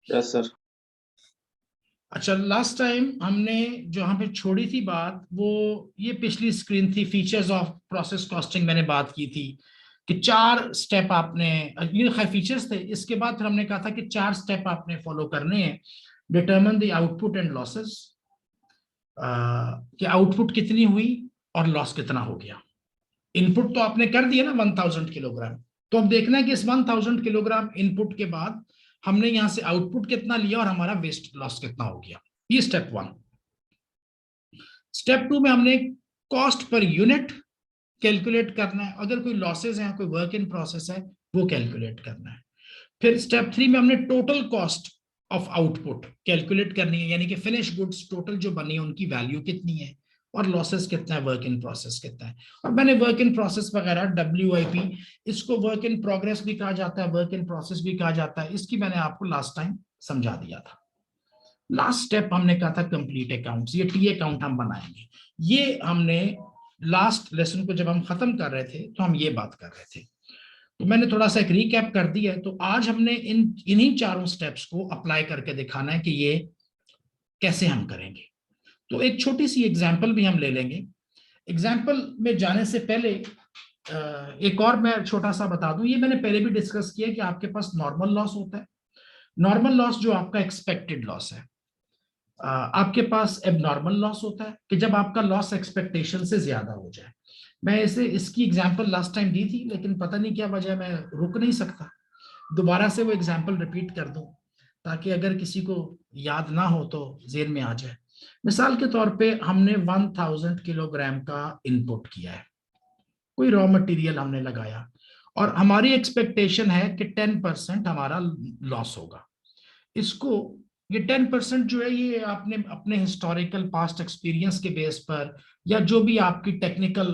Yes sir. अच्छा, last time हमने जो यहाँ पे छोड़ी थी बात, वो ये पिछली स्क्रीन थी, फीचर्स ऑफ प्रोसेस कॉस्टिंग। मैंने बात की थी कि 4 स्टेप आपने, ये खैर फीचर्स थे। इसके बाद फिर हमने कहा था कि 4 स्टेप आपने फॉलो करने हैं। Determine the output and losses, कि आउटपुट कितनी हुई और लॉस कितना हो गया। इनपुट तो आपने कर दिया ना 1000 किलोग्राम, तो अब देखना है कि इस 1000 किलोग्राम इनपुट के बाद हमने यहां से आउटपुट कितना लिया और हमारा वेस्ट लॉस कितना हो गया। ये स्टेप 1। स्टेप 2 में हमने कॉस्ट पर यूनिट कैलकुलेट करना है, अगर कोई लॉसेस है, कोई वर्क इन प्रोसेस है, वो कैलकुलेट करना है। फिर स्टेप 3 में हमने total cost of output calculate करनी है, यानी कि फिनिश गुड्स टोटल जो बनी है उनकी वैल्यू कितनी है और लॉसेस कितना है, वर्क इन प्रोसेस कितना है। और मैंने वर्क इन प्रोसेस वगैरह WIP, इसको वर्क इन प्रोग्रेस भी कहा जाता है, वर्क इन प्रोसेस भी कहा जाता है, इसकी मैंने आपको लास्ट टाइम समझा दिया था। लास्ट स्टेप हमने कहा था कंप्लीट अकाउंट्स, ये टी अकाउंट हम बनाएंगे। ये हमने लास्ट लेसन को जब हम खत्म कर रहे थे तो हम ये बात कर रहे थे, तो मैंने थोड़ा सा एक रिकैप कर दिया है। तो आज हमने इन्हीं चारों स्टेप्स को अप्लाई करके दिखाना है कि ये कैसे हम करेंगे। तो एक छोटी सी एग्जांपल भी हम ले लेंगे। एग्जांपल में जाने से पहले एक और मैं छोटा सा बता दूं, ये मैंने पहले भी डिस्कस किया कि आपके पास नॉर्मल लॉस होता है। नॉर्मल लॉस जो आपका एक्सपेक्टेड लॉस है, आपके पास एबनॉर्मल लॉस होता है कि जब आपका लॉस एक्सपेक्टेशन से ज्यादा हो जाए। मैं इसकी एग्जांपल लास्ट टाइम दी थी, लेकिन पता नहीं क्या वजह, मैं रुक नहीं सकता, दोबारा से वो एग्जाम्पल रिपीट कर दूं ताकि अगर किसी को याद ना हो तो जेहन में आ जाए। मिसाल के तौर पे हमने 1000 किलोग्राम का इनपुट किया है, कोई रॉ मटेरियल हमने लगाया और हमारी एक्सपेक्टेशन है कि 10% हमारा लॉस होगा। इसको, ये 10% जो है, ये आपने अपने हिस्टोरिकल पास्ट एक्सपीरियंस के बेस पर या जो भी आपकी टेक्निकल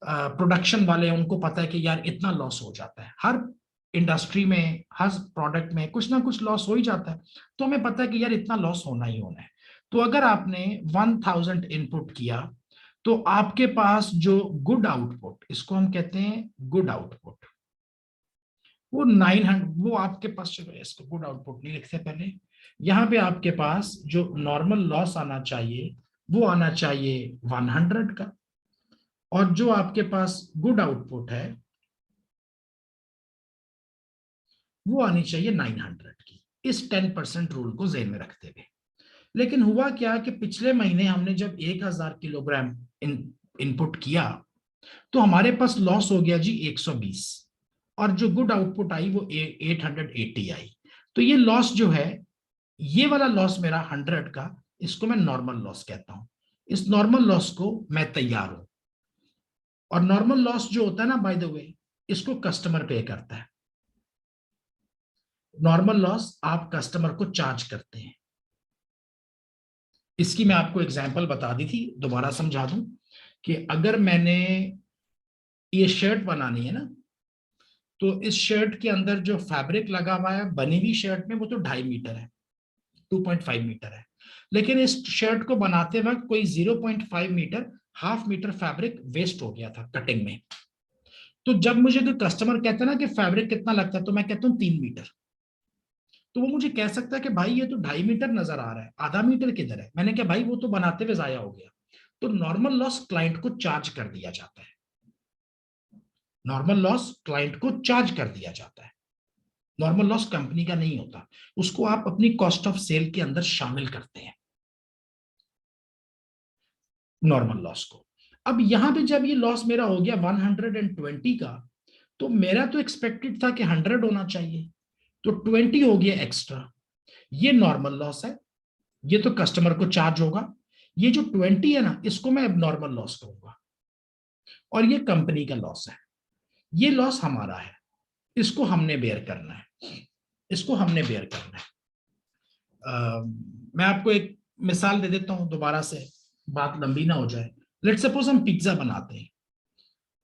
प्रोडक्शन वाले हैं उनको पता है कि यार इतना लॉस हो जाता है। हर इंडस्ट्री में, हर प्रोडक्ट में कुछ ना कुछ लॉस हो ही जाता है, तो हमें पता है कि यार इतना लॉस होना ही होना है। तो अगर आपने 1000 इनपुट किया तो आपके पास जो गुड आउटपुट, इसको हम कहते हैं गुड आउटपुट, वो 900, वो आपके पास, चलो इसको गुड आउटपुट नहीं लिखते पहले, यहाँ पे आपके पास जो नॉर्मल लॉस आना चाहिए वो आना चाहिए 100 का, और जो आपके पास गुड आउटपुट है वो आनी चाहिए 900 की, इस 10% रूल को ज़हन में रखते हुए। लेकिन हुआ क्या कि पिछले महीने हमने जब 1000 किलोग्राम इनपुट किया तो हमारे पास लॉस हो गया जी 120, और जो गुड आउटपुट आई वो 880 आई। तो ये लॉस जो है, ये वाला लॉस मेरा 100 का, इसको मैं नॉर्मल लॉस कहता हूं। इस नॉर्मल लॉस को मैं तैयार हूं, और नॉर्मल लॉस जो होता है ना, बाय द वे, इसको कस्टमर पे करता है। नॉर्मल लॉस आप कस्टमर को चार्ज करते हैं। इसकी मैं आपको एग्जांपल बता दी थी, दोबारा समझा दूं कि अगर मैंने ये शर्ट बनानी है ना, तो इस शर्ट के अंदर जो फैब्रिक लगा हुआ है बनी हुई शर्ट में, वो तो 2.5 मीटर है, 2.5 मीटर है। लेकिन इस शर्ट को बनाते वक्त कोई 0.5 metre, half metre fabric waste हो गया था कटिंग में। तो जब मुझे कोई कस्टमर कहता है ना कि फैब्रिक कितना लगता है, तो मैं कहता हूँ 3 मीटर। तो वो मुझे कह सकता है कि भाई ये तो 2.5 मीटर नजर आ रहा है, आधा मीटर किधर है। मैंने कहा भाई वो तो बनाते हुए जाया हो गया। तो नॉर्मल लॉस क्लाइंट को चार्ज कर दिया जाता है, नॉर्मल लॉस क्लाइंट को चार्ज कर दिया जाता है। नॉर्मल लॉस कंपनी का नहीं होता, उसको आप अपनी कॉस्ट ऑफ सेल के अंदर शामिल करते हैं नॉर्मल लॉस को। अब यहां पे जब ये लॉस मेरा हो गया 120 का, तो मेरा तो एक्सपेक्टेड था कि 100 होना चाहिए, तो 20 हो गया एक्स्ट्रा। ये नॉर्मल लॉस है, ये तो कस्टमर को चार्ज होगा। ये जो 20 है ना, इसको मैं नॉर्मल लॉस कहूंगा, और ये कंपनी का लॉस है। ये लॉस हमारा है, इसको हमने बेयर करना है, इसको हमने बेयर करना है। मैं आपको एक मिसाल दे देता हूं, दोबारा से बात लंबी ना हो जाए। लेट्स सपोज हम पिज्जा बनाते हैं,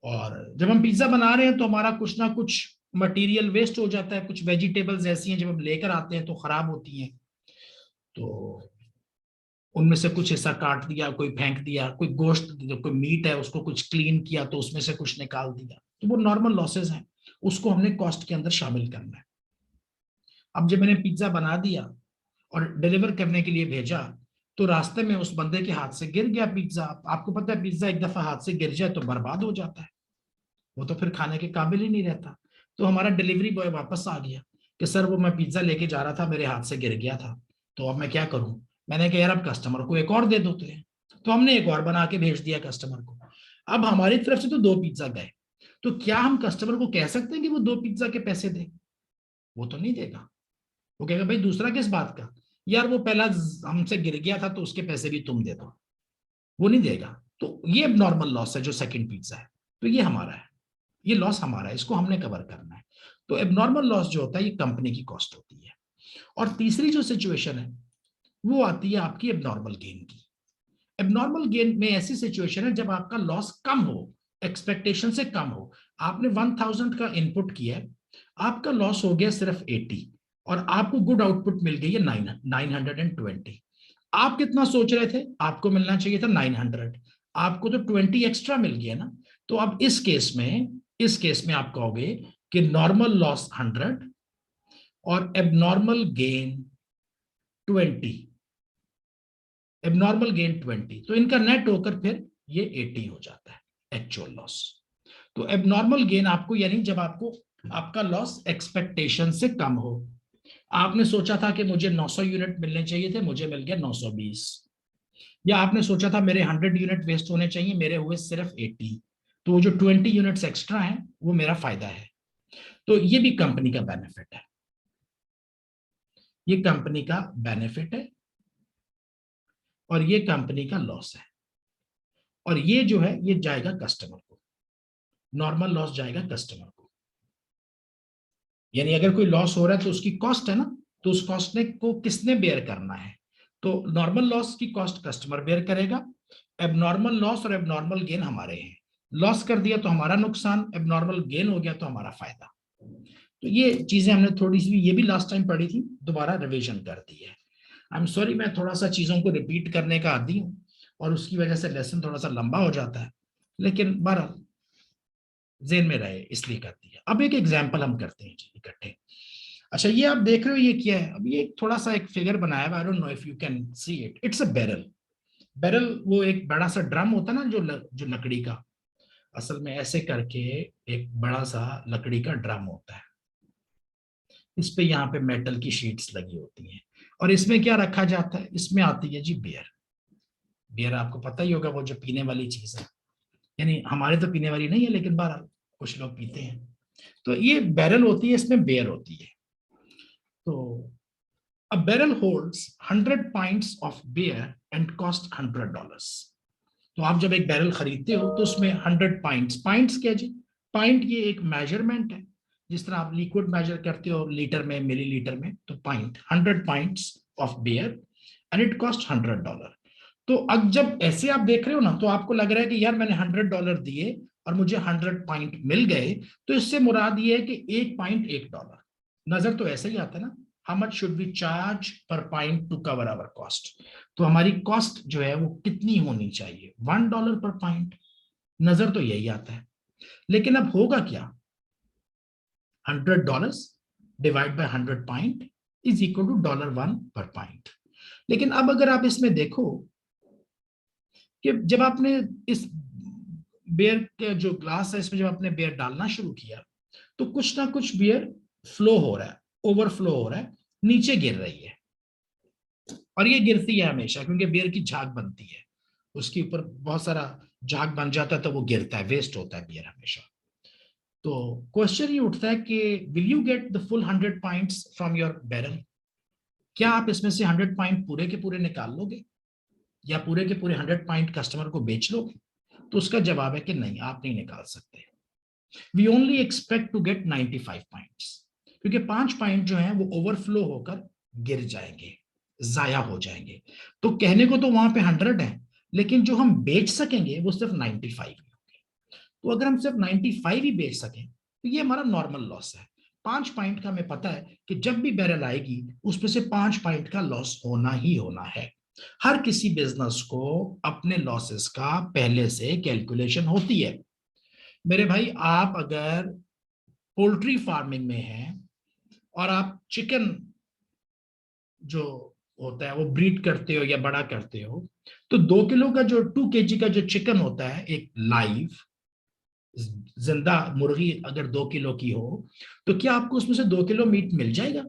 और जब हम पिज्जा बना रहे हैं तो हमारा कुछ ना कुछ मटेरियल वेस्ट हो जाता है। कुछ वेजिटेबल्स ऐसी हैं जब हम लेकर आते हैं तो खराब होती हैं, तो उनमें से कुछ हिस्सा काट दिया, कोई फेंक दिया, कोई गोश्त, कोई मीट है उसको कुछ क्लीन किया तो उसमें से कुछ निकाल दिया, तो वो नॉर्मल लॉसेस हैं, उसको हमने कॉस्ट के अंदर शामिल करना है। अब जब मैंने पिज्जा बना दिया और डिलीवर करने के लिए भेजा, तो रास्ते में उस बंदे के हाथ से गिर गया पिज्जा। आपको पता है पिज्जा एक दफा हाथ से गिर जाए तो बर्बाद हो जाता है, वो तो फिर खाने के काबिल ही नहीं रहता। तो हमारा डिलीवरी बॉय वापस आ गया कि सर वो मैं पिज्जा लेके जा रहा था, मेरे हाथ से गिर गया था, तो अब मैं क्या करूं। मैंने कहा यार अब कस्टमर को एक और दे दो तो हमने एक और बना के भेज दिया कस्टमर को। अब हमारी तरफ से तो 2 पिज्जा गए, तो क्या हम कस्टमर को कह सकते हैं कि वो 2 पिज्जा के पैसे दे? वो तो नहीं देगा। वो कहेगा भाई दूसरा किस बात का, यार वो पहला हमसे गिर गया था तो उसके पैसे भी तुम दे दो। वो नहीं देगा। तो ये नॉर्मल लॉस है जो सेकंड पिज्जा है, तो ये हमारा है, ये लॉस हमारा है, इसको हमने कवर करना है। तो एबनॉर्मल लॉस जो होता है ये कंपनी की कॉस्ट होती है। और तीसरी जो सिचुएशन है वो आती है आपकी एबनॉर्मल गेन की। एबनॉर्मल गेन में ऐसी सिचुएशन है जब आपका लॉस कम हो, एक्सपेक्टेशन से कम हो। आपने 1000 का इनपुट किया है, आपका लॉस हो गया सिर्फ 80, और आपको गुड आउटपुट मिल गई है 920। आप कितना सोच रहे थे, आपको मिलना चाहिए था 900, आपको तो 20 एक्स्ट्रा मिल गया ना। तो अब इस केस में आप कहोगे कि नॉर्मल लॉस 100 और एबनॉर्मल गेन 20, एबनॉर्मल गेन 20, तो इनका नेट होकर फिर ये 80 हो जाता है एक्चुअल लॉस। तो एबनॉर्मल गेन आपको, यानी जब आपको आपका लॉस एक्सपेक्टेशन से कम हो। आपने सोचा था कि मुझे 900 यूनिट मिलने चाहिए थे, मुझे मिल गया 920। या आपने सोचा था मेरे 100 यूनिट वेस्ट होने चाहिए, मेरे हुए सिर्फ 80। तो वो जो 20 यूनिट्स एक्स्ट्रा है वो मेरा फायदा है। तो ये भी कंपनी का बेनिफिट है, ये कंपनी का बेनिफिट है और ये कंपनी का लॉस है। और ये जो है ये जाएगा कस्टमर को, नॉर्मल लॉस जाएगा कस्टमर को। यानी अगर कोई लॉस हो रहा है तो उसकी कॉस्ट है ना, तो उस कॉस्ट ने को किसने बेयर करना है? तो नॉर्मल लॉस की कॉस्ट कस्टमर बेयर करेगा, एबनॉर्मल लॉस और एबनॉर्मल गेन हमारे हैं। लॉस कर दिया तो हमारा नुकसान, एबनॉर्मल गेन हो गया तो हमारा फायदा। तो ये चीजें हमने थोड़ी सी ये भी लास्ट टाइम पढ़ी थी, दोबारा रिवीजन कर दी है। आई एम सॉरी, मैं थोड़ा सा चीजों को रिपीट करने का आदी हूँ और उसकी वजह से लेसन थोड़ा सा लंबा हो जाता है, लेकिन बहरहाल जेन में रहे इसलिए कर दिया। अब एक एग्जाम्पल हम करते हैं जी इकट्ठे। अच्छा ये आप देख रहे हो ये क्या है? अब ये थोड़ा सा एक फिगर बनाया है, I don't know if you can see it, it's a barrel. Barrel वो एक बड़ा सा ड्रम होता है ना जो लकड़ी का, असल में ऐसे करके एक बड़ा सा लकड़ी का ड्रम होता है। इस पे यहाँ पे मेटल की शीट्स लगी होती हैं और इसमें क्या रखा जाता है, इसमें आती है जी बियर। बियर आपको पता ही होगा, वो जो पीने वाली चीज है, यानी हमारे तो पीने वाली नहीं है लेकिन बहरहाल कुछ लोग पीते हैं। तो ये बैरल होती है, इसमें बियर होती है। तो a barrel holds 100 pints of beer and cost $100। तो आप जब एक बैरल खरीदते हो तो उसमें 100 पाइंट्स, पाइंट्स क्या जी? पाइंट ये एक मेजरमेंट है, जिस तरह आप लिक्विड मेजर करते हो लीटर में, मिलीलीटर में, तो pint 100 pints of beer and it cost $100। तो अब जब ऐसे आप देख रहे हो ना तो आपको लग रहा है कि यार मैंने $100 दिए और मुझे 100 पाइंट मिल गए, तो इससे मुराद ये है कि एक पाइंट $1। नजर तो ऐसे ही आता है ना, how much should we charge per point to cover our cost. तो हमारी कॉस्ट जो है वो कितनी होनी चाहिए, $1 पर पाइंट। नजर तो यही आता है, लेकिन अब होगा क्या, $100 divide by 100 pint is equal to $1 per point. लेकिन अब अगर आप इसमें देखो कि जब आपने इस बियर के जो ग्लास है इसमें जब आपने बियर डालना शुरू किया, तो कुछ ना कुछ बियर फ्लो हो रहा है, ओवरफ्लो हो रहा है, नीचे गिर रही है। और ये गिरती है हमेशा क्योंकि बियर की झाग बनती है, उसके ऊपर बहुत सारा झाग बन जाता है तो वो गिरता है, वेस्ट होता है बियर हमेशा। तो क्वेश्चन ये उठता है कि will you get the full 100 points from your barrel? क्या आप इसमें से 100 पॉइंट पूरे के पूरे निकाल लोगे या पूरे के पूरे 100 पॉइंट कस्टमर को बेच लोगे? तो उसका जवाब है कि नहीं, आप नहीं निकाल सकते। We only expect to get 95 points, क्योंकि 5 पॉइंट जो है वो ओवरफ्लो होकर गिर जाएंगे, जाया हो जाएंगे। तो कहने को तो वहां पे 100 है, लेकिन जो हम बेच सकेंगे वो सिर्फ 95 ही होंगे। तो अगर हम सिर्फ 95 ही बेच सकें तो ये हमारा नॉर्मल लॉस है। 5 पॉइंट का हमें पता है कि जब भी बैरल आएगी उसमें से 5 पॉइंट का लॉस होना ही होना है। हर किसी बिजनेस को अपने लॉसेस का पहले से कैलकुलेशन होती है। मेरे भाई आप अगर पोल्ट्री फार्मिंग में हैं और आप चिकन जो होता है, वो ब्रीड करते हो या बड़ा करते हो, तो 2 किलो का जो 2 kg का जो चिकन होता है, एक लाइव जिंदा मुर्गी अगर 2 किलो की हो, तो क्या आपको उसमें से 2 किलो मीट मिल जाएगा?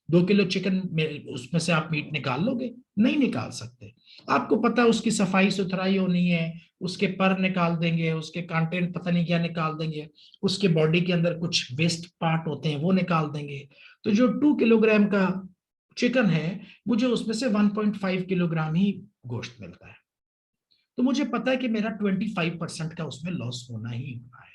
2 किलो चिकन में उसमें से आप मीट निकाल लोगे? नहीं निकाल सकते। आपको पता है उसकी सफाई सुथराई होनी है, उसके पर निकाल देंगे, उसके कंटेंट पता नहीं क्या निकाल देंगे, उसके बॉडी के अंदर कुछ वेस्ट पार्ट होते हैं वो निकाल देंगे। तो जो 2 किलोग्राम का चिकन है, मुझे उसमें से 1.5 किलोग्राम ही गोश्त मिलता है। तो मुझे पता है कि मेरा 25% का उसमें लॉस होना ही होना है।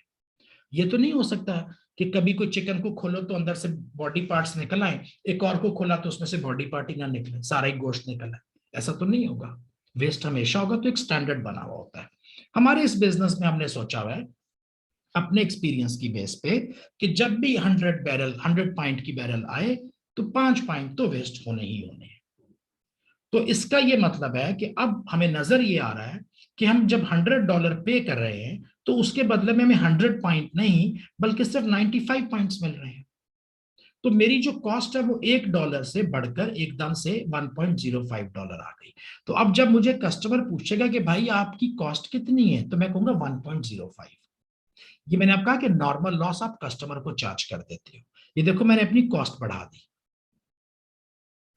ये तो नहीं हो सकता कि कभी कोई चिकन को खोलो तो अंदर से बॉडी पार्ट्स निकल आए, एक और को खोला तो उसमें से बॉडी पार्ट ही ना निकले, सारा ही गोश्त निकल आए। ऐसा तो नहीं होगा। वेस्ट हमेशा होगा, तो एक स्टैंडर्ड बना हुआ होता है। हमारे इस बिजनेस में हमने सोचा हुआ है अपने एक्सपीरियंस की बेस पे कि जब भी 100 पाइंट की बैरल आए, तो 5 पाइंट तो वेस्ट होने ही होने हैं। तो इसका ये मतलब है कि अब हमें नजर ये आ रहा है कि हम जब $100 पे कर रहे हैं, तो उसके बदले में हमें 100 पॉइंट नहीं बल्कि सिर्फ 95 पॉइंट्स मिल रहे हैं। तो मेरी जो कॉस्ट है वो $1 से बढ़कर एकदम से $1.05 आ गई। तो अब जब मुझे कस्टमर पूछेगा कि भाई आपकी कॉस्ट कितनी है, तो मैं कहूंगा 1.05। ये मैंने आपको कहा कि नॉर्मल लॉस आप कस्टमर को चार्ज कर देते हो। ये देखो मैंने अपनी कॉस्ट बढ़ा दी।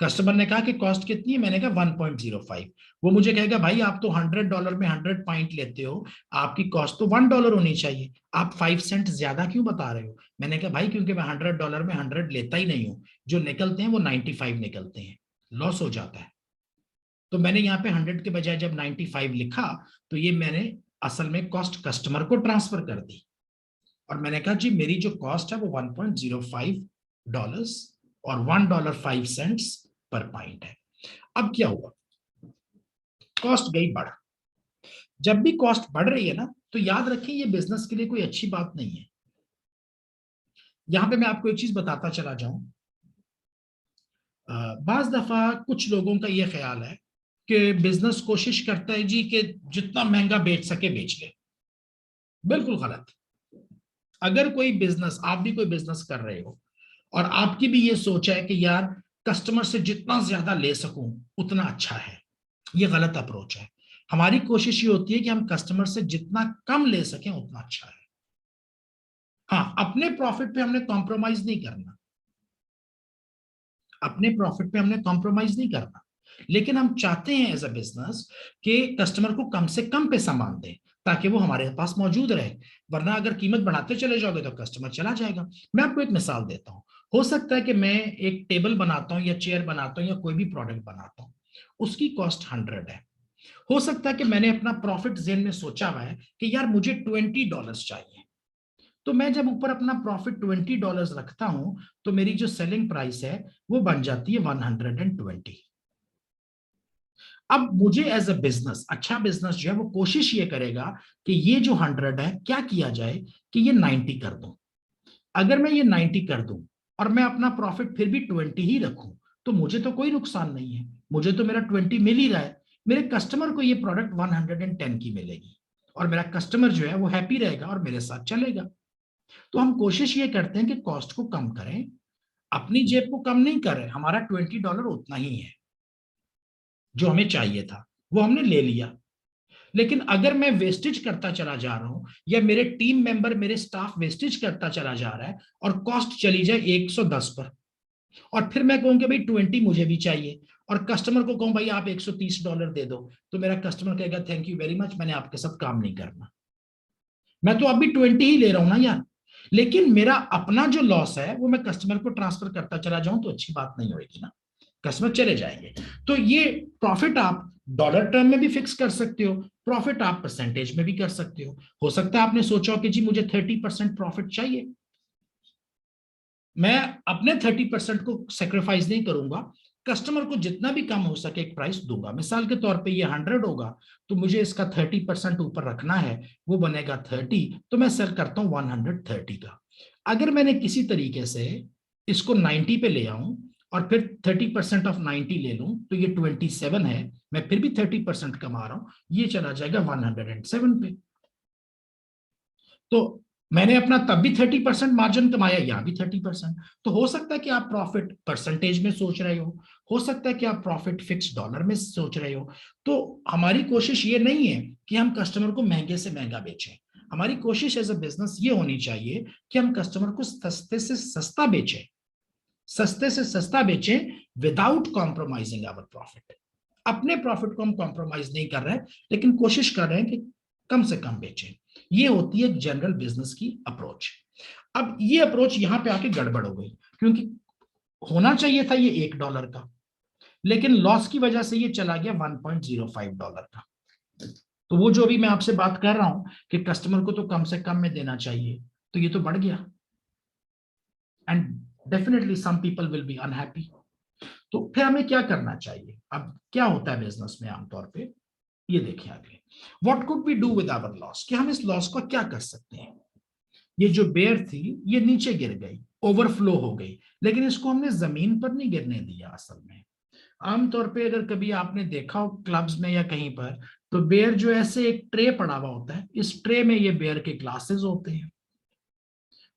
कस्टमर ने कहा कि कॉस्ट कितनी है, मैंने कहा 1.05। वो मुझे कहेगा भाई आप तो $100 में 100 पॉइंट लेते हो, आपकी कॉस्ट तो $1 होनी चाहिए, आप 5 सेंट ज्यादा क्यों बता रहे हो? मैंने कहा भाई क्योंकि मैं $100 में 100 लेता ही नहीं हूं, जो निकलते हैं वो 95 निकलते हैं, लॉस हो जाता है। तो मैंने यहाँ पे 100 के बजाय जब 95 लिखा, तो ये मैंने असल में कॉस्ट कस्टमर को ट्रांसफर कर दी। और मैंने कहा जी मेरी जो कॉस्ट है वो $1.05 और $1.05 पर पॉइंट है। अब क्या हुआ, कॉस्ट गई बढ़। जब भी कॉस्ट बढ़ रही है ना, तो याद रखिए ये बिजनेस के लिए कोई अच्छी बात नहीं है। यहां पे मैं आपको एक चीज बताता चला जाऊं। बाज दफा कुछ लोगों का ये ख्याल है कि बिजनेस कोशिश करता है जी कि जितना महंगा बेच सके बेच ले। बिल्कुल गलत। अगर कोई बिजनेस, आप भी कोई बिजनेस कर रहे हो और आपकी भी ये सोच है कि यार कस्टमर से जितना ज्यादा ले सकूं उतना अच्छा है, ये गलत अप्रोच है। हमारी कोशिश ये होती है कि हम कस्टमर से जितना कम ले सकें उतना अच्छा है। हाँ, अपने प्रॉफिट पे हमने कॉम्प्रोमाइज नहीं करना, अपने प्रॉफिट पे हमने कॉम्प्रोमाइज नहीं करना, लेकिन हम चाहते हैं एज अ बिजनेस कि कस्टमर को कम से कम पैसा मान दे ताकि वो हमारे पास मौजूद रहे। वरना अगर कीमत बढ़ाते चले जाओगे तो कस्टमर चला जाएगा। मैं आपको एक मिसाल देता हूँ। हो सकता है कि मैं एक टेबल बनाता हूँ या चेयर बनाता हूँ या कोई भी प्रोडक्ट बनाता हूँ, उसकी कॉस्ट 100 है। हो सकता है कि मैंने अपना प्रॉफिट जेन में सोचा हुआ है कि यार मुझे $20 चाहिए, तो मैं जब ऊपर अपना प्रॉफिट $20 रखता हूं, तो मेरी जो सेलिंग प्राइस है वो बन जाती है 120। अब मुझे एज अ बिजनेस, अच्छा बिजनेस जो है वो कोशिश ये करेगा कि ये जो 100 है क्या किया जाए कि ये 90 कर दूं। अगर मैं ये 90 कर दूं और मैं अपना प्रॉफिट फिर भी 20 ही रखूं, तो मुझे तो कोई नुकसान नहीं है, मुझे तो मेरा 20 मिल ही रहा है। मेरे कस्टमर को ये प्रोडक्ट 110 की मिलेगी और मेरा कस्टमर जो है वो हैप्पी रहेगा और मेरे साथ चलेगा। तो हम कोशिश ये करते हैं कि कॉस्ट को कम करें, अपनी जेब को कम नहीं कर रहे। हमारा $20 उतना ही है जो हमें चाहिए था, वो हमने ले लिया। लेकिन अगर मैं वेस्टेज करता चला जा रहा हूं या मेरे टीम मेंबर, मेरे स्टाफ वेस्टेज करता चला जा रहा है और कॉस्ट चली जाए 110 पर, और फिर मैं कहूँ कि भाई 20 मुझे भी चाहिए और कस्टमर को कहूं भाई आप $130 दे दो, तो मेरा कस्टमर कहेगा थैंक यू वेरी मच, मैंने आपके साथ काम नहीं करना, मैं तो अभी 20 ही ले रहा हूं ना यार। लेकिन मेरा अपना जो लॉस है वो मैं कस्टमर को ट्रांसफर करता चला जाऊं तो अच्छी बात नहीं होगी ना, कस्टमर चले जाएंगे। तो ये प्रॉफिट आप डॉलर टर्म में भी फिक्स कर सकते हो, प्रॉफिट आप परसेंटेज में भी कर सकते हो सकता है आपने सोचा हो कि जी मुझे 30% प्रॉफिट चाहिए, मैं अपने 30% को सेक्रीफाइस नहीं करूंगा, कस्टमर को जितना भी कम हो सके एक प्राइस दूंगा। मिसाल के तौर पे ये 100 होगा, तो मुझे इसका 30% ऊपर रखना है, वो बनेगा 30, तो मैं सेल करता हूं 130 का। अगर मैंने किसी तरीके से इसको 90 पे ले आऊं और फिर 30% ऑफ 90 ले लूं, तो ये 27 है, मैं फिर भी 30% कमा रहा हूं, ये चला जाएगा 107 पे। तो मैंने अपना तब भी 30% मार्जिन कमाया, यहाँ भी 30%। तो हो सकता है कि आप प्रॉफिट परसेंटेज में सोच रहे हो सकता है कि आप प्रॉफिट फिक्स डॉलर में सोच रहे हो। तो हमारी कोशिश ये नहीं है कि हम कस्टमर को महंगे से महंगा बेचें। हमारी कोशिश एज अ बिजनेस ये होनी चाहिए कि हम कस्टमर को सस्ते से सस्ता बेचें, सस्ते से सस्ता बेचें विदाउट कॉम्प्रोमाइजिंग आवर प्रॉफिट। अपने प्रॉफिट को हम कॉम्प्रोमाइज नहीं कर रहे हैं, लेकिन कोशिश कर रहे हैं कि कम से कम बेचें। ये होती है जनरल बिजनेस की अप्रोच। अब ये अप्रोच यहां पे आके गड़बड़ हो गई, क्योंकि होना चाहिए था ये $1 का, लेकिन लॉस की वजह से ये चला गया $1.05 का। तो वो जो अभी मैं आपसे बात कर रहा हूं कि कस्टमर को तो कम से कम में देना चाहिए, तो ये तो बढ़ गया, and definitely some people will be unhappy. तो फिर हमें क्या करना चाहिए? अब क्या होता है बिजनेस में आमतौर पे, ये देखिए आगे। What could we do with our loss, कि हम इस लॉस को क्या कर सकते हैं? ये जो बेयर थी ये नीचे गिर गई, ओवरफ्लो हो गई, लेकिन इसको हमने जमीन पर नहीं गिरने दिया। असल में आमतौर पे अगर कभी आपने देखा हो क्लब्स में या कहीं पर, तो बेयर जो ऐसे एक ट्रे पड़ा हुआ होता है, इस ट्रे में ये बेयर के ग्लासेस होते हैं।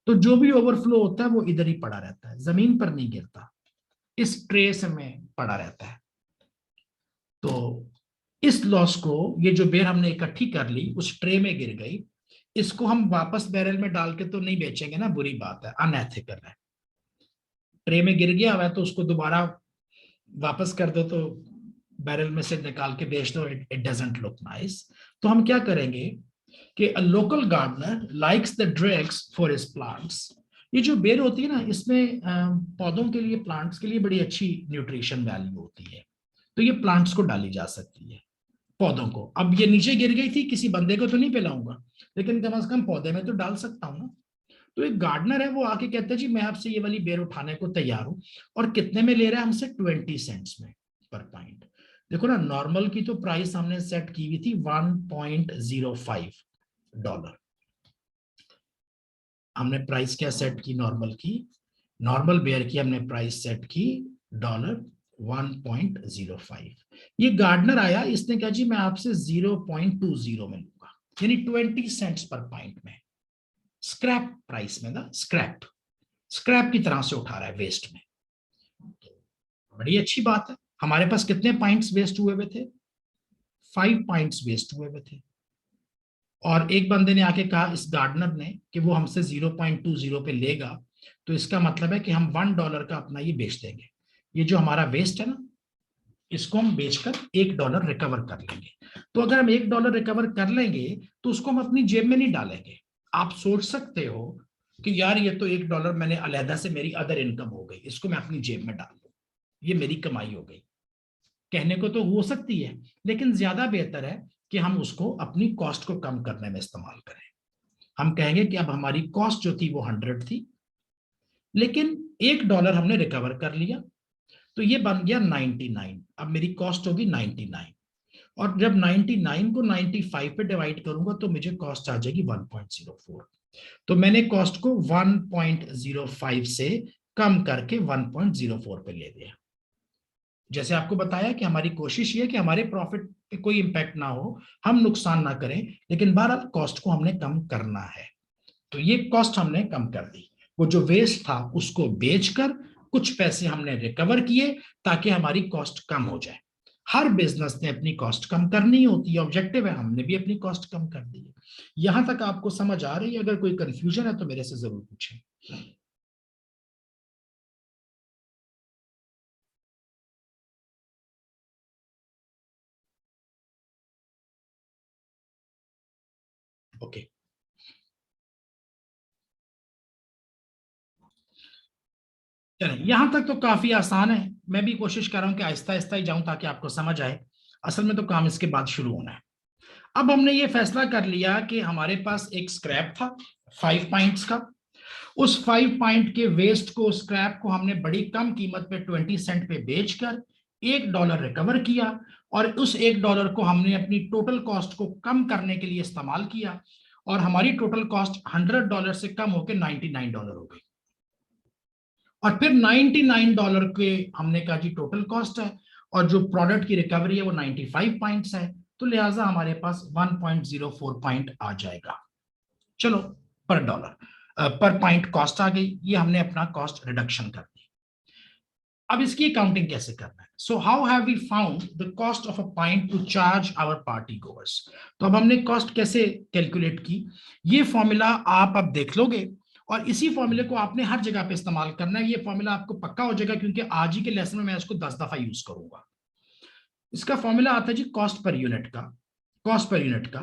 तो जो भी ओवरफ्लो होता है वो इधर ही पड़ा रहता है, जमीन पर नहीं गिरता, इस ट्रे से में पड़ा रहता है। तो इस लॉस को, ये जो बेर हमने इकट्ठी कर ली उस ट्रे में गिर गई, इसको हम वापस बैरल में डाल के तो नहीं बेचेंगे ना, बुरी बात है, अनएथिकल है। ट्रे में गिर गया हुआ तो उसको दोबारा वापस कर दो, तो बैरल में से निकाल के बेच दो, इट डजंट लुक नाइस। तो हम क्या करेंगे कि a local gardener likes the dregs for his plants. ये जो बेर होती है ना, इसमें पौधों के लिए, प्लांट्स के लिए बड़ी अच्छी न्यूट्रिशन वैल्यू होती है। तो ये प्लांट्स को डाली जा सकती है, पौधों को। अब ये नीचे गिर गई थी, किसी बंदे को तो नहीं पिलाऊंगा, लेकिन कम से कम पौधे में तो डाल सकता हूँ ना। तो एक गार्डनर है, वो आके कहता है जी मैं आपसे ये वाली बेर उठाने को तैयार हूं, और कितने में ले रहा है हमसे? 20 सेंट्स में पर पॉइंट। देखो ना, नॉर्मल की तो प्राइस हमने सेट की हुई थी $1.05। हमने प्राइस क्या सेट की नॉर्मल की? नॉर्मल बेयर की हमने प्राइस सेट की $1.05। ये गार्डनर आया, इसने कहा जी मैं आपसे 0.20 में लूंगा, यानी 20 सेंट्स पर पॉइंट में, स्क्रैप प्राइस में ना, स्क्रैप स्क्रैप की तरह से उठा रहा है, वेस्ट में। बड़ी अच्छी बात है। हमारे पास कितने पॉइंट्स वेस्ट हुए हुए थे? 5 पॉइंट्स वेस्ट हुए हुए थे। और एक बंदे ने आके कहा, इस गार्डनर ने, कि वो हमसे 0.20 पे लेगा, तो इसका मतलब है कि हम $1 का अपना ये बेच देंगे। ये जो हमारा वेस्ट है ना, इसको हम बेचकर $1 रिकवर कर लेंगे। तो अगर हम $1 रिकवर कर लेंगे, तो उसको हम अपनी जेब में नहीं डालेंगे। आप सोच सकते हो कि यार ये तो $1 मैंने अलहदा से, मेरी अदर इनकम हो गई, इसको मैं अपनी जेब में डाल दूं, ये मेरी कमाई हो गई। कहने को तो हो सकती है, लेकिन ज्यादा बेहतर है कि हम उसको अपनी कॉस्ट को कम करने में इस्तेमाल करें। हम कहेंगे कि अब हमारी कॉस्ट जो थी वो 100 थी, लेकिन $1 हमने रिकवर कर लिया, तो ये बन गया 99। अब मेरी कॉस्ट होगी 99, और जब 99 को 95 पे डिवाइड करूंगा तो मुझे कॉस्ट आ जाएगी 1.04। तो मैंने कॉस्ट को 1.05 से कम करके 1.04 पे ले दिया। जैसे आपको बताया कि हमारी कोशिश ये है कि हमारे प्रॉफिट पे कोई इंपैक्ट ना हो, हम नुकसान ना करें, लेकिन बहरहाल कॉस्ट को हमने कम करना है। तो ये कॉस्ट हमने कम कर दी। वो जो वेस्ट था उसको बेचकर कुछ पैसे हमने रिकवर किए, ताकि हमारी कॉस्ट कम हो जाए। हर बिजनेस ने अपनी कॉस्ट कम करनी होती है, ऑब्जेक्टिव है, हमने भी अपनी कॉस्ट कम कर दी है। यहां तक आपको समझ आ रही है? अगर कोई कंफ्यूजन है तो मेरे से जरूर पूछें। ओके, चलें, यहां तक तो काफी आसान है। मैं भी कोशिश कर रहा हूं कि आहिस्ता आहिस्ता ही जाऊं, ताकि आपको समझ आए। असल में तो काम इसके बाद शुरू होना है। अब हमने ये फैसला कर लिया कि हमारे पास एक स्क्रैप था 5 पॉइंट्स का। उस 5 पॉइंट के वेस्ट को, स्क्रैप को, हमने बड़ी कम कीमत पे 20 सेंट पे बेचकर $1 रिकवर किया, और उस $1 को हमने अपनी टोटल कॉस्ट को कम करने के लिए इस्तेमाल किया, और हमारी टोटल कॉस्ट $100 से कम होकर $99 हो गई। और फिर $99 के हमने कहा जी टोटल कॉस्ट है, और जो प्रोडक्ट की रिकवरी है वो 95 पॉइंट्स है, तो लिहाजा हमारे पास 1.04 पॉइंट आ जाएगा। चलो, पर डॉलर पर पॉइंट कॉस्ट आ गई, ये हमने अपना कॉस्ट रिडक्शन कर दी। अब इसकी अकाउंटिंग कैसे करना है? So how have we found the cost of a point to charge our party goers. तो अब हमने कॉस्ट कैसे कैलकुलेट की, ये फॉर्मूला आप अब देख लोगे और इसी फॉर्मूले को आपने हर जगह पे इस्तेमाल करना है। ये फॉर्मूला आपको पक्का हो जाएगा क्योंकि आज ही के लेसन में मैं इसको 10 दफा यूज करूंगा। इसका फॉर्मूला आता है जी कॉस्ट पर यूनिट का। कॉस्ट पर यूनिट का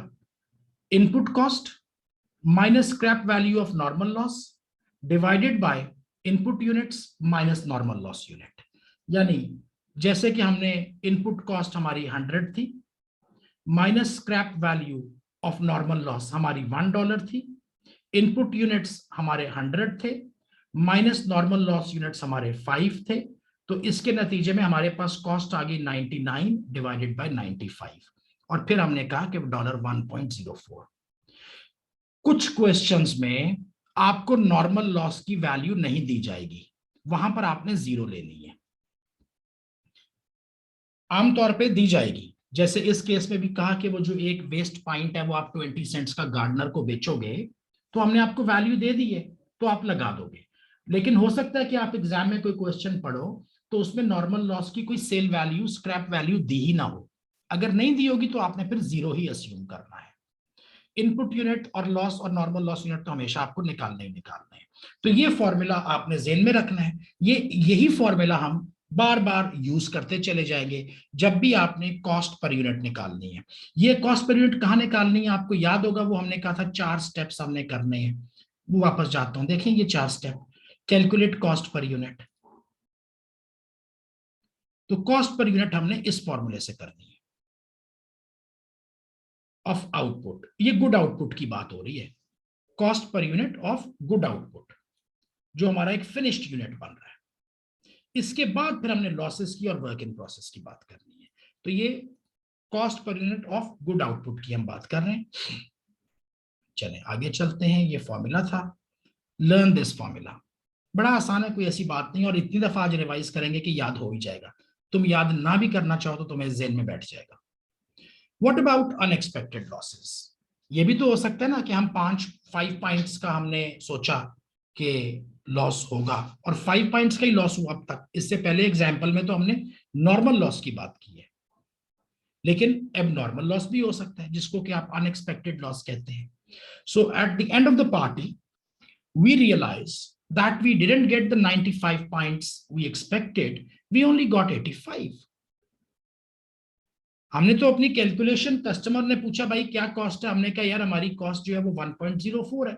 input cost minus scrap value of normal loss divided by input units minus normal loss unit. यानी जैसे कि हमने इनपुट कॉस्ट हमारी 100 थी, minus scrap value of normal loss हमारी $1 थी, इनपुट यूनिट्स हमारे 100 थे, माइनस नॉर्मल लॉस यूनिट्स हमारे 5 थे, तो इसके नतीजे में हमारे पास कॉस्ट आ गई 99 डिवाइडेड बाय 95 और फिर हमने कहा कि $1.04। कुछ क्वेश्चंस में आपको नॉर्मल लॉस की वैल्यू नहीं दी जाएगी, वहां पर आपने 0 लेनी है। आमतौर पे दी जाएगी, जैसे इस केस में भी कहा कि वो जो एक वेस्ट पॉइंट है वो आप 20 सेंट्स का गार्डनर को बेचोगे, तो हमने आपको वैल्यू दे दी है तो आप लगा दोगे। लेकिन हो सकता है कि आप एग्जाम में कोई क्वेश्चन पढ़ो तो उसमें नॉर्मल लॉस की कोई सेल वैल्यू, स्क्रैप वैल्यू दी ही ना हो। अगर नहीं दी होगी तो आपने फिर 0 ही अस्यूम करना है। इनपुट यूनिट और लॉस और नॉर्मल लॉस यूनिट तो हमेशा आपको निकालने ही निकालने हैं। तो ये फॉर्मूला आपने जेन में रखना है। यही फॉर्मूला हम बार बार यूज करते चले जाएंगे जब भी आपने कॉस्ट पर यूनिट निकालनी है। ये कॉस्ट पर यूनिट कहाँ निकालनी है आपको याद होगा, वो हमने कहा था 4 स्टेप्स हमने करने हैं। वो वापस जाता हूं, देखें ये 4 step. Calculate cost per unit, तो कॉस्ट पर यूनिट हमने इस फॉर्मूले से करनी है ऑफ आउटपुट। ये गुड आउटपुट की बात हो रही है, cost per unit of good output जो हमारा एक फिनिश्ड यूनिट बन रहा है। इसके बाद फिर हमने लॉसेस की और वर्क इन प्रोसेस की बात करनी है। तो ये cost per unit of good output की हम बात कर रहे हैं। चलें आगे चलते हैं। ये फॉर्मूला था, लर्न दिस फॉर्मूला। बड़ा आसान है, कोई ऐसी बात नहीं, और इतनी दफा आज रिवाइज करेंगे कि याद हो ही जाएगा। तुम याद ना भी करना चाहो तो तुम्हें जेन में बैठ जाएगा। What about unexpected losses? ये भी तो हो सकता है ना कि हम 5 पॉइंट्स का हमने सोचा कि लॉस होगा और 5 पॉइंट्स का ही लॉस हुआ अब तक। इससे पहले एग्जाम्पल में तो हमने नॉर्मल लॉस की बात की है, लेकिन अब नॉर्मल लॉस भी हो सकता है जिसको कि आप अनएक्सपेक्टेड लॉस कहते हैं। So at the end of the party we realize that we didn't get the 95 points we expected, we only got 85। हमने तो अपनी कैलकुलेशन, कस्टमर ने पूछा भाई क्या कॉस्ट है, हमने कहा यार हमारी कॉस्ट जो है वो 1.04 है,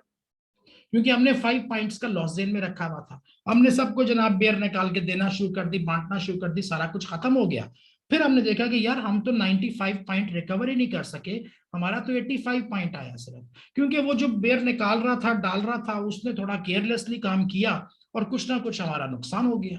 क्योंकि हमने 5 पॉइंट्स का लॉस जेन में रखा हुआ था। हमने सबको जनाब बेयर निकाल के देना शुरू कर दी, बांटना शुरू कर दी, सारा कुछ खत्म हो गया। फिर हमने देखा कि यार हम तो 95 पॉइंट रिकवर ही नहीं कर सके, हमारा तो 85 पॉइंट आया सिर्फ, क्योंकि वो जो बेयर निकाल रहा था, डाल रहा था, उसने थोड़ा केयरलेसली काम किया और कुछ ना कुछ हमारा नुकसान हो गया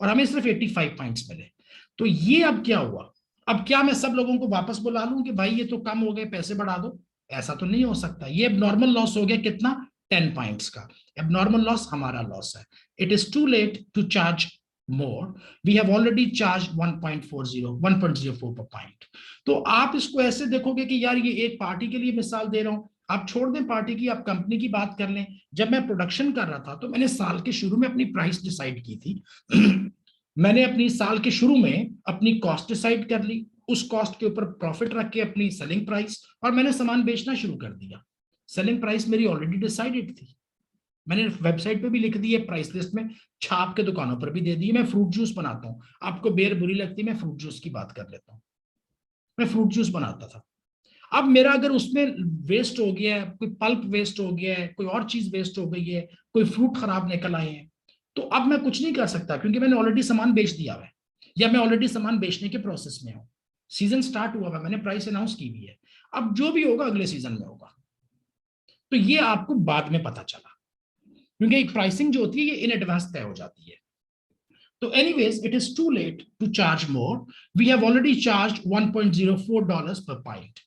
और हमें सिर्फ 85 पॉइंट्स मिले। तो ये अब क्या हुआ? अब क्या मैं सब लोगों को वापस बुला लूं कि भाई ये तो कम हो गए, पैसे बढ़ा दो? ऐसा तो नहीं हो सकता। ये नॉर्मल लॉस हो गया कितना, 10 पॉइंट्स का। अब नॉर्मल लॉस हमारा लॉस है। It is too late to charge more, we have already charge 1.04 per point. तो आप इसको ऐसे देखोगे कि यार ये एक पार्टी के लिए मिसाल दे रहा हूं, आप छोड़ दें पार्टी की, आप कंपनी की बात कर लें। जब मैं प्रोडक्शन कर रहा था तो मैंने साल के शुरू में अपनी प्राइस डिसाइड की थी मैंने अपनी साल के शुरू में अपनी कॉस्ट डिसाइड कर ली, उस कॉस्ट के ऊपर प्रॉफिट रख के अपनी सेलिंग प्राइस, और मैंने सामान बेचना शुरू कर दिया। सेलिंग प्राइस मेरी ऑलरेडी डिसाइडेड थी, मैंने वेबसाइट पे भी लिख दी है, प्राइस लिस्ट में छाप के दुकानों पर भी दे दी है। मैं फ्रूट जूस बनाता हूँ, आपको बेर बुरी लगती है, मैं फ्रूट जूस की बात कर लेता हूँ। मैं फ्रूट जूस बनाता था, अब मेरा अगर उसमें वेस्ट हो गया है, कोई पल्प वेस्ट हो गया है, कोई और चीज वेस्ट हो गई है, कोई फ्रूट खराब निकल आए हैं, तो अब मैं कुछ नहीं कर सकता क्योंकि मैंने ऑलरेडी सामान बेच दिया है या मैं ऑलरेडी सामान बेचने के प्रोसेस में हूं। सीजन स्टार्ट हुआ है, मैंने प्राइस अनाउंस की हुई है, अब जो भी होगा अगले सीजन में होगा। तो ये आपको बाद में पता चला क्योंकि एक प्राइसिंग जो होती है ये इन एडवांस तय हो जाती है। तो anyways it is too late to charge more, we have already charge $1.04 per point.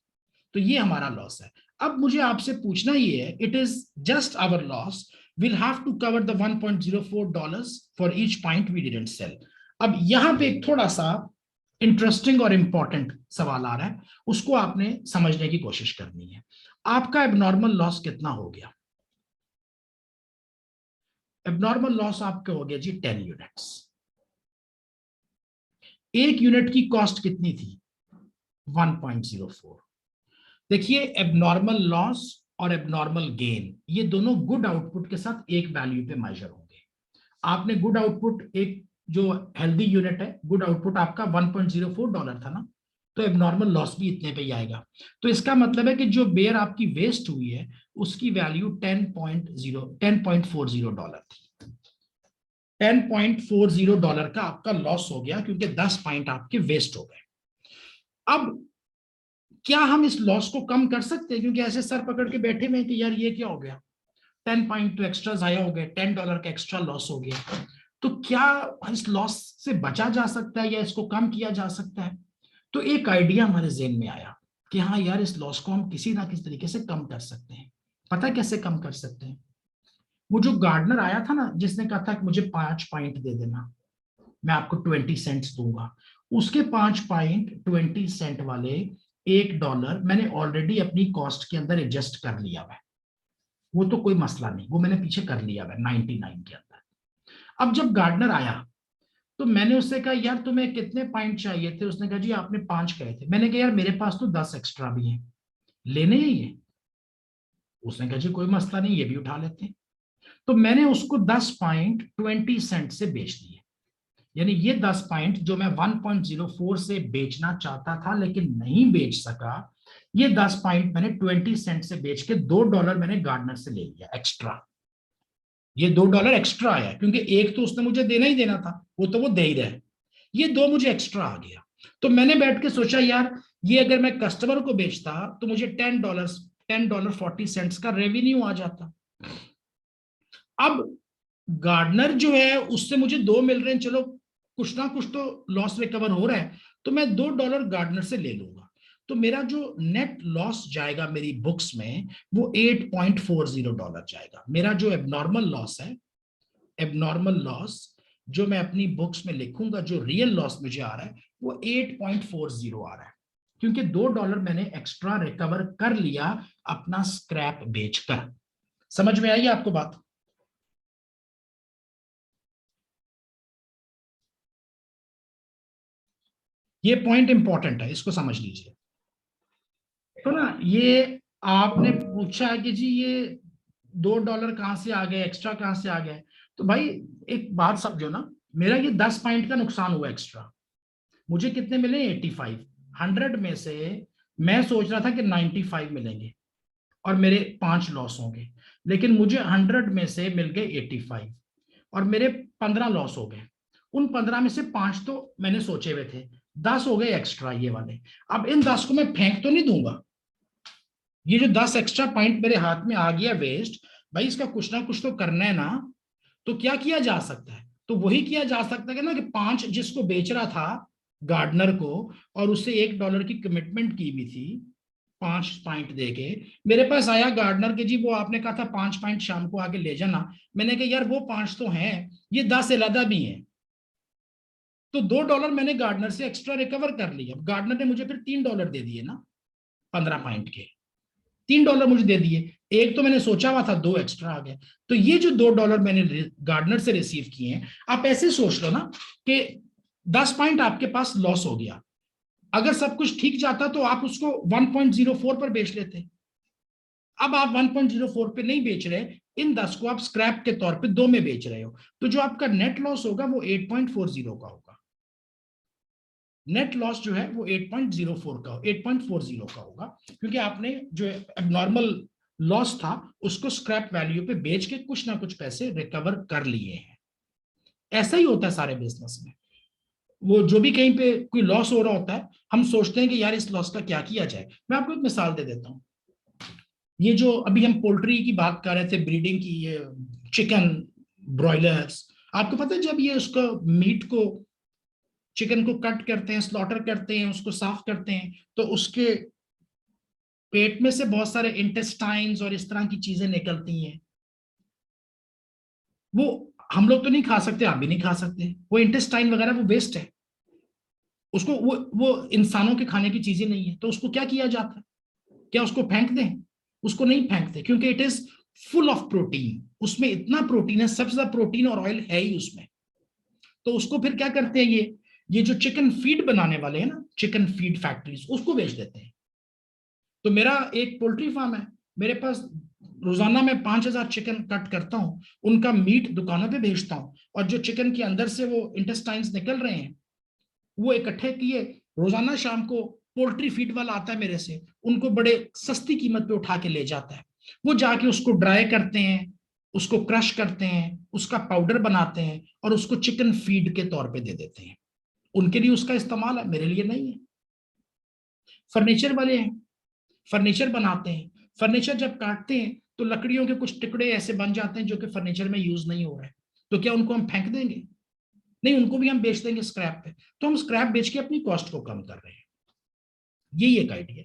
तो ये हमारा लॉस है। अब मुझे आपसे पूछना ये है, it is just our loss, we'll have to cover the $1.04 for each point we didn't sell। अब यहां पे थोड़ा सा इंटरेस्टिंग और इंपॉर्टेंट सवाल आ रहा है, उसको आपने समझने की कोशिश करनी है। आपका एबनॉर्मल लॉस कितना हो गया? एबनॉर्मल लॉस आपके हो गया जी 10 यूनिट्स। एक यूनिट की कॉस्ट कितनी थी? 1.04। देखिए, एबनॉर्मल लॉस और एबनॉर्मल गेन ये दोनों गुड आउटपुट के साथ एक वैल्यू पे मेजर होंगे। आपने गुड आउटपुट, एक जो हेल्दी यूनिट है, गुड आउटपुट आपका $1.04 था ना, तो एबनॉर्मल लॉस भी इतने पे ही आएगा। तो इसका मतलब है कि जो बेयर आपकी वेस्ट हुई है उसकी वैल्यू 10.40 थी। $10.40 का आपका लॉस हो गया क्योंकि 10 पॉइंट आपके वेस्ट हो गए। अब क्या हम इस लॉस को कम कर सकते हैं? क्योंकि ऐसे सर पकड़ के बैठे हुए हैं कि यार ये क्या हो गया, 10 पॉइंट तो एक्स्ट्रा जाया हो गए, $10 का एक्स्ट्रा लॉस हो गया। तो क्या इस लॉस से बचा जा सकता है या इसको कम किया जा सकता है? तो एक आइडिया हमारे जेहन में आया कि हाँ यार, इस लॉस को हम किसी ना किसी तरीके से कम कर सकते हैं। पता है कैसे कम कर सकते हैं? वो जो गार्डनर आया था ना, जिसने कहा था कि मुझे 5 पॉइंट दे देना, मैं आपको 20 सेंट्स दूंगा, उसके 5.20 वाले $1 मैंने ऑलरेडी अपनी कॉस्ट के अंदर एडजस्ट कर लिया है। वो तो कोई मसला नहीं, वो मैंने पीछे कर लिया है 99 के अंदर। अब जब गार्डनर आया तो मैंने उससे कहा यार तुम्हें कितने पॉइंट चाहिए थे? उसने कहा जी आपने 5 कहे थे। मैंने कहा यार मेरे पास तो 10 एक्स्ट्रा भी हैं, लेने हैं ये? उसने कहा जी कोई मसला नहीं, ये भी उठा लेते हैं। तो मैंने उसको 10.20 से बेच दिए। यानी ये 10 पॉइंट जो मैं 1.04 से बेचना चाहता था लेकिन नहीं बेच सका, ये 10 पॉइंट मैंने 20 सेंट से बेच के $2 मैंने गार्डनर से ले लिया एक्स्ट्रा। ये $2 एक्स्ट्रा आया क्योंकि एक तो उसने मुझे देना ही देना था, वो तो वो दे ही रहे। ये दो मुझे एक्स्ट्रा आ गया। तो मैंने बैठ के सोचा यार, ये अगर मैं कस्टमर को बेचता तो मुझे $10 $10.40 का रेवेन्यू आ जाता। अब गार्डनर जो है उससे मुझे 2 मिल रहे हैं, चलो कुछ ना कुछ तो लॉस रिकवर हो रहा है, तो मैं $2 गार्डनर से ले लूंगा। तो मेरा जो नेट लॉस जाएगा मेरी बुक्स में वो $8.40 जाएगा। मेरा जो एबनॉर्मल लॉस है, एबनॉर्मल लॉस जो मैं अपनी बुक्स में लिखूंगा, जो रियल लॉस मुझे आ रहा है वो 8.40 आ रहा है, क्योंकि $2 मैंने एक्स्ट्रा रिकवर कर लिया अपना स्क्रैप बेचकर। समझ में आई आपको बात? ये पॉइंट इंपॉर्टेंट है, इसको समझ लीजिए। तो ना, ये आपने पूछा है कि जी ये $2 कहाँ से आ गए, एक्स्ट्रा कहाँ से आ गए? तो भाई एक बात समझो ना, मेरा ये 10 पॉइंट का नुकसान हुआ एक्स्ट्रा, मुझे कितने मिले? 85। 100 में से मैं सोच रहा था कि 95 मिलेंगे और मेरे 5 लॉस होंगे, लेकिन मुझे 100 में से मिल गए 85 और मेरे 15 लॉस हो गए। उन 15 में से 5 तो मैंने सोचे हुए थे, 10 हो गए एक्स्ट्रा ये वाले। अब इन 10 को मैं फेंक तो नहीं दूंगा, ये जो 10 एक्स्ट्रा पॉइंट मेरे हाथ में आ गया वेस्ट, भाई इसका कुछ ना कुछ तो करना है ना। तो क्या किया जा सकता है? तो वही किया जा सकता है ना कि 5 जिसको बेच रहा था गार्डनर को, और उससे $1 की कमिटमेंट की भी थी, 5 पॉइंट देके मेरे पास आया गार्डनर के जी वो आपने कहा था 5 पॉइंट शाम को आके ले जाना। मैंने कहा यार वो 5 तो हैं, ये 10 अलहदा भी हैं, तो $2 मैंने गार्डनर से एक्स्ट्रा रिकवर कर लिया। गार्डनर ने मुझे फिर $3 दे दिए ना, 15 पॉइंट के $3 मुझे दे दिए। एक तो मैंने सोचा हुआ था, 2 एक्स्ट्रा आ गए। तो ये जो $2 मैंने गार्डनर से रिसीव किए हैं, आप ऐसे सोच लो ना कि 10 पॉइंट आपके पास लॉस हो गया, अगर सब कुछ ठीक जाता तो आप उसको 1.04 पर बेच लेते। अब आप 1.04 पे नहीं बेच रहे, इन 10 को आप स्क्रैप के तौर पे 2 में बेच रहे हो, तो जो आपका नेट लॉस होगा वो 8.40 का होगा। नेट लॉस जो है वो 8.04 का 8.40 का होगा, क्योंकि आपने जो एबनॉर्मल लॉस था उसको स्क्रैप वैल्यू पे बेच के कुछ ना कुछ पैसे रिकवर कर लिए हैं। ऐसा ही होता है सारे बिजनेस में। वो जो भी कहीं पे कोई लॉस हो रहा होता है, हम सोचते हैं कि यार इस लॉस का क्या किया जाए। मैं आपको एक मिसाल दे देता हूँ। ये जो अभी हम पोल्ट्री की बात कर रहे थे, ब्रीडिंग की, ये चिकन, ब्रॉयलर्स, आपको पता है जब ये उसको मीट को, चिकन को कट करते हैं, स्लॉटर करते हैं, उसको साफ करते हैं, तो उसके पेट में से बहुत सारे इंटेस्टाइन्स और इस तरह की चीजें निकलती हैं। वो हम लोग तो नहीं खा सकते, आप भी नहीं खा सकते, वो इंटेस्टाइन वगैरह वो वेस्ट है। उसको वो इंसानों के खाने की चीजें नहीं है, तो उसको क्या किया जाता है? क्या उसको फेंक दें? उसको नहीं फेंकते, क्योंकि it is full of protein, उसमें इतना प्रोटीन है, सबसे ज्यादा प्रोटीन और ऑयल है ही उसमें। तो उसको फिर क्या करते हैं, ये जो चिकन फीड बनाने वाले हैं ना, चिकन फीड फैक्ट्रीज, उसको बेच देते हैं। तो मेरा एक पोल्ट्री फार्म है, मेरे पास रोजाना मैं 5,000 चिकन कट करता हूं, उनका मीट दुकानों पे भेजता हूं, और जो चिकन के अंदर से वो इंटेस्टाइन्स निकल रहे हैं, वो इकट्ठे किए, रोजाना शाम को पोल्ट्री फीड वाला आता है मेरे से, उनको बड़े सस्ती कीमत पे उठा के ले जाता है। वो जाके उसको ड्राई करते हैं, उसको क्रश करते हैं, उसका पाउडर बनाते हैं, और उसको चिकन फीड के तौर पे दे देते हैं। उनके लिए उसका इस्तेमाल है, मेरे लिए नहीं है। फर्नीचर वाले हैं, फर्नीचर बनाते हैं, फर्नीचर जब काटते हैं तो लकड़ियों के कुछ टुकड़े ऐसे बन जाते हैं जो कि फर्नीचर में यूज नहीं हो रहे, तो क्या उनको हम फेंक देंगे? नहीं, उनको भी हम बेच देंगे स्क्रैप पे। तो हम स्क्रैप बेच के अपनी कॉस्ट को कम कर रहे हैं। यही एक आइडिया।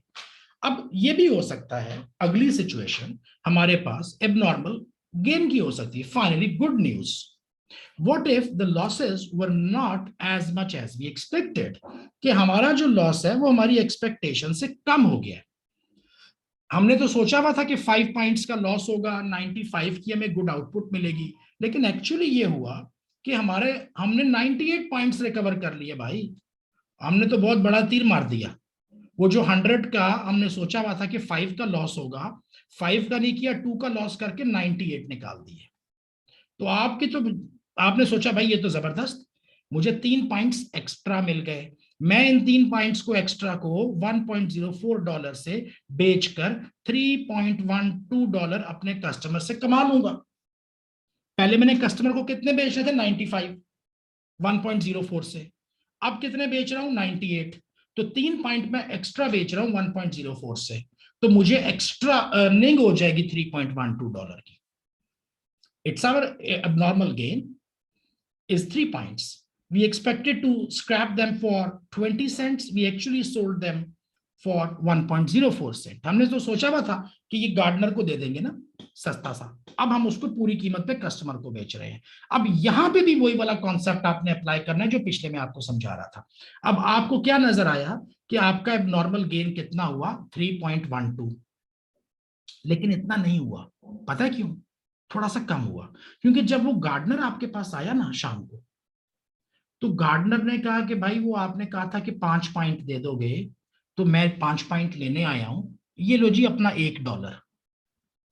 अब ये भी हो सकता है, अगली सिचुएशन हमारे पास एबनॉर्मल गेन की हो सकती है। Finally good news, what if the losses were not as much as we expected, कि हमारा जो लॉस है वो हमारी एक्सपेक्टेशन से कम हो गया है। हमने तो सोचा हुआ था कि 5 पॉइंट्स का लॉस होगा, 95 की हमें गुड आउटपुट मिलेगी, लेकिन एक्चुअली ये हुआ कि हमने 98 पॉइंट्स रिकवर कर लिए भाई। हमने तो बहुत बड़ा तीर मार दिया। वो जो 100 का हमने सोचा हुआ था कि 5 का लॉस होगा, 5 का नहीं किया, 2 का लॉस करके 98 निकाल दिए। तो आपने सोचा भाई ये तो जबरदस्त, मुझे 3 पॉइंट्स एक्स्ट्रा मिल गए, मैं इन 3 पॉइंट्स को एक्स्ट्रा को $1.04 से बेचकर $3.12 अपने कस्टमर से कमा लूंगा। पहले मैंने कस्टमर को कितने बेचने थे? 95, 1.04 से। अब कितने बेच रहा हूं? 98। तो 3 पॉइंट में एक्स्ट्रा बेच रहा हूं 1.04 से, तो मुझे एक्स्ट्रा अर्निंग हो जाएगी $3.12 की। It's our abnormal gain is 3 points. We expected to scrap them for 20 cents. We actually sold them for 1.04 cent. हमने तो सोचा हुआ था कि ये गार्डनर को दे देंगे ना सस्ता सा, अब हम उसको पूरी कीमत पे कस्टमर को बेच रहे हैं। अब यहां पे भी वही वाला कॉन्सेप्ट आपने अप्लाई करना है जो पिछले में आपको समझा रहा था। अब आपको क्या नजर आया कि आपका एबनॉर्मल गेन कितना हुआ? 3.12। लेकिन इतना नहीं हुआ, पता है क्यों? थोड़ा सा कम हुआ, क्योंकि जब वो गार्डनर आपके पास आया ना शाम को, तो गार्डनर ने कहा कि भाई वो आपने कहा था कि 5 पॉइंट दे दोगे, तो मैं 5 पॉइंट लेने आया हूं, ये लो जी अपना $1,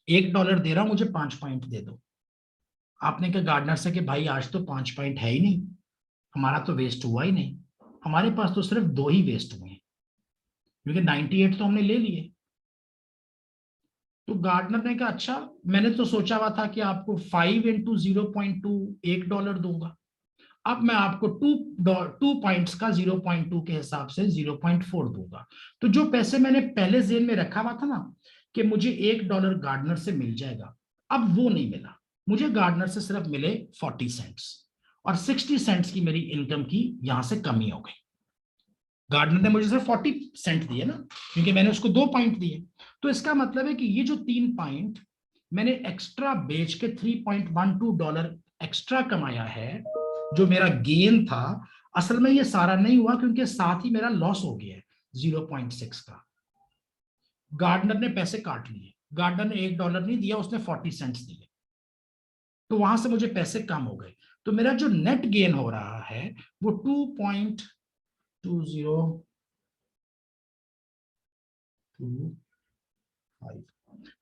$1 दे रहा हूं, मुझे 5 पॉइंट दे दो। आपने कहा गार्डनर से कि भाई आज तो 5 पॉइंट है ही नहीं, हमारा तो वेस्ट हुआ ही नहीं, हमारे पास तो सिर्फ 2 ही वेस्ट हुए हैं, क्योंकि 98 तो हमने ले लिए। तो गार्डनर ने कहा अच्छा, मैंने तो सोचा हुआ था कि आपको 5 इंटू 0.2 $1 दूंगा, अब मैं आपको 2 पॉइंट्स का 0.2 के हिसाब से 0.4 दूंगा। तो जो पैसे मैंने पहले जेन में रखा हुआ था ना कि मुझे $1 गार्डनर से मिल जाएगा, अब वो नहीं मिला, मुझे गार्डनर से सिर्फ मिले 40 सेंट्स, और 60 सेंट्स की मेरी इनकम की यहां से कमी हो गई। गार्डनर ने मुझे सिर्फ 40 सेंट दिए ना, क्योंकि मैंने उसको 2 पॉइंट दिए। तो इसका मतलब है कि ये जो 3 पॉइंट मैंने एक्स्ट्रा बेच के $3.12 एक्स्ट्रा कमाया है, जो मेरा गेन था, असल में ये सारा नहीं हुआ, क्योंकि साथ ही मेरा लॉस हो गया है 0.6 का। गार्डनर ने पैसे काट लिए, गार्डनर ने $1 नहीं दिया, उसने 40 सेंट्स दिए, तो वहां से मुझे पैसे कम हो गए। तो मेरा जो नेट गेन हो रहा है वो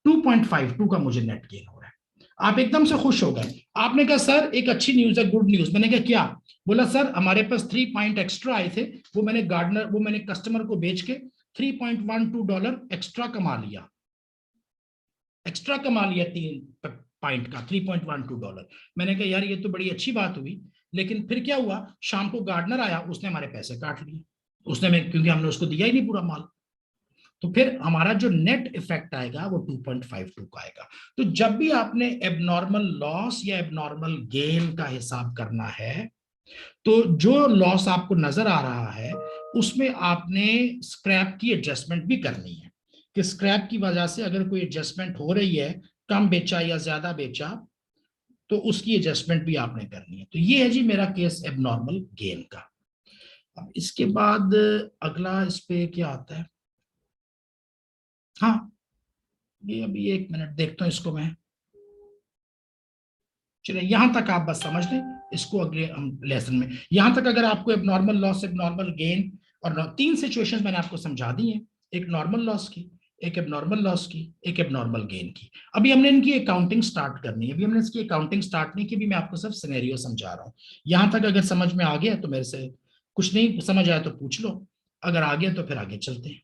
2.52 का मुझे नेट गेन हो रहा है। आप एकदम से खुश हो गए, आपने कहा सर एक अच्छी न्यूज है, गुड न्यूज। मैंने कहा क्या? बोला सर हमारे पास 3 पॉइंट एक्स्ट्रा आए थे, वो मैंने कस्टमर को बेच के $3.12 एक्स्ट्रा कमा लिया, एक्स्ट्रा कमा लिया 3 पॉइंट का $3.12। मैंने कहा यार ये तो बड़ी अच्छी बात हुई, लेकिन फिर क्या हुआ, शाम को गार्डनर आया, उसने हमारे पैसे काट लिए, क्योंकि हमने उसको दिया ही नहीं पूरा माल। तो फिर हमारा जो नेट इफेक्ट आएगा वो 2.52 का आएगा। तो जब भी आपने एबनॉर्मल लॉस या एबनॉर्मल गेन का हिसाब करना है, तो जो लॉस आपको नजर आ रहा है उसमें आपने स्क्रैप की एडजस्टमेंट भी करनी है, कि स्क्रैप की वजह से अगर कोई एडजस्टमेंट हो रही है, कम बेचा या ज्यादा बेचा, तो उसकी एडजस्टमेंट भी आपने करनी है। तो ये है जी मेरा केस एबनॉर्मल गेन का। अब इसके बाद अगला इस पे क्या आता है, हाँ ये अभी एक मिनट देखता हूँ इसको मैं, चलिए यहां तक आप बस समझ लें, इसको अगले हम लेसन में, यहां तक अगर आपको एबनॉर्मल लॉस, एबनॉर्मल गेन और तीन सिचुएशंस मैंने आपको समझा दी हैं, एक नॉर्मल लॉस की, एक एबनॉर्मल लॉस की, एक एबनॉर्मल गेन की। अभी हमने इनकी अकाउंटिंग स्टार्ट करनी है, अभी हमने इसकी अकाउंटिंग स्टार्ट नहीं की, भी मैं आपको सिर्फ सिनेरियो समझा रहा हूँ। यहां तक अगर समझ में आ गया तो मेरे से, कुछ नहीं समझ आया तो पूछ लो, अगर आ गया तो फिर आगे चलते हैं।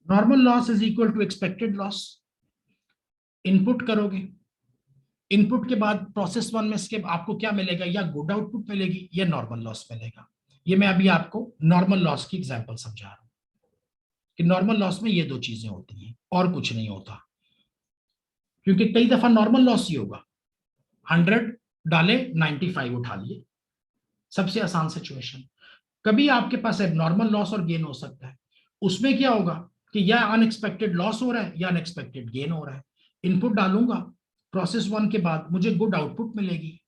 Normal loss is equal to expected loss. Input करोगे, इनपुट के बाद प्रोसेस वन में इसके आपको क्या मिलेगा, या गुड आउटपुट मिलेगी या नॉर्मल लॉस मिलेगा। ये मैं अभी आपको नॉर्मल लॉस की एग्जांपल समझा रहा हूं कि नॉर्मल लॉस में ये दो चीजें होती हैं और कुछ नहीं होता, क्योंकि कई दफा नॉर्मल लॉस ही होगा, 100 डाले 95 उठा लिए, सबसे आसान सिचुएशन। कभी आपके पास एबनॉर्मल लॉस और गेन हो सकता है, उसमें क्या होगा कि या अनएक्सपेक्टेड लॉस हो रहा है या अनएक्सपेक्टेड गेन हो रहा है। इनपुट डालूंगा, प्रोसेस वन के बाद मुझे गुड आउटपुट मिलेगी,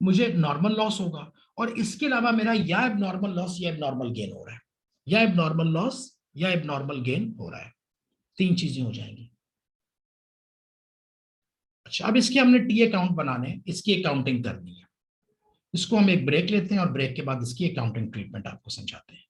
मुझे नॉर्मल लॉस होगा, और इसके अलावा मेरा या एबनॉर्मल लॉस या एबनॉर्मल गेन हो रहा है, या एबनॉर्मल लॉस या एबनॉर्मल गेन हो रहा है, तीन चीजें हो जाएंगी। अच्छा, अब इसके हमने टी अकाउंट बनाने हैं, इसकी अकाउंटिंग करनी है। इसको हम एक ब्रेक लेते हैं और ब्रेक के बाद इसकी अकाउंटिंग ट्रीटमेंट आपको समझाते हैं।